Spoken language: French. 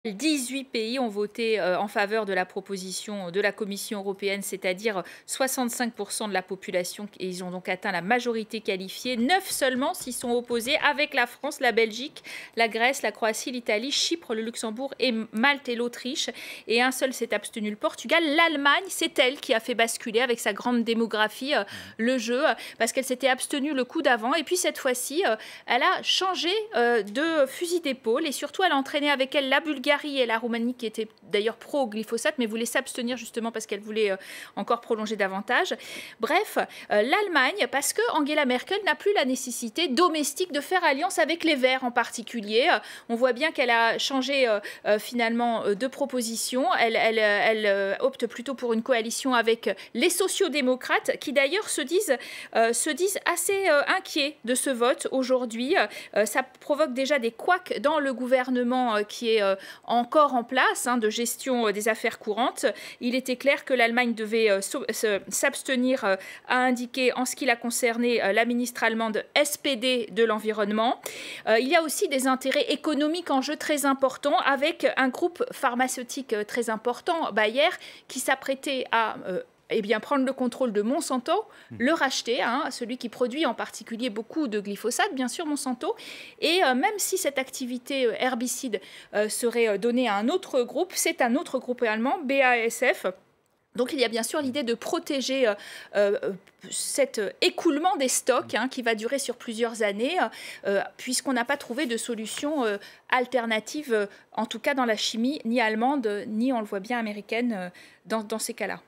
18 pays ont voté en faveur de la proposition de la Commission européenne, c'est-à-dire 65% de la population, et ils ont donc atteint la majorité qualifiée. 9 seulement s'y sont opposés, avec la France, la Belgique, la Grèce, la Croatie, l'Italie, Chypre, le Luxembourg, et Malte et l'Autriche. Et un seul s'est abstenu, le Portugal. L'Allemagne, c'est elle qui a fait basculer avec sa grande démographie le jeu, parce qu'elle s'était abstenue le coup d'avant. Et puis cette fois-ci, elle a changé de fusil d'épaule, et surtout elle a entraîné avec elle la Bulgarie et la Roumanie, qui étaient d'ailleurs pro-glyphosate, mais voulaient s'abstenir justement parce qu'elle voulait encore prolonger davantage. Bref, l'Allemagne, parce que Angela Merkel n'a plus la nécessité domestique de faire alliance avec les Verts en particulier. On voit bien qu'elle a changé finalement de proposition. Elle opte plutôt pour une coalition avec les sociodémocrates, qui d'ailleurs se disent assez inquiets de ce vote aujourd'hui. Ça provoque déjà des couacs dans le gouvernement qui est encore en place de gestion des affaires courantes. Il était clair que l'Allemagne devait s'abstenir, a indiqué en ce qui l'a concerné la ministre allemande SPD de l'environnement. Il y a aussi des intérêts économiques en jeu très importants, avec un groupe pharmaceutique très important, Bayer, qui s'apprêtait à prendre le contrôle de Monsanto, le racheter, celui qui produit en particulier beaucoup de glyphosate, bien sûr, Monsanto. Et même si cette activité herbicide serait donnée à un autre groupe, c'est un autre groupe allemand, BASF. Donc il y a bien sûr l'idée de protéger cet écoulement des stocks qui va durer sur plusieurs années, puisqu'on n'a pas trouvé de solution alternative, en tout cas dans la chimie, ni allemande, ni, on le voit bien, américaine, dans ces cas-là.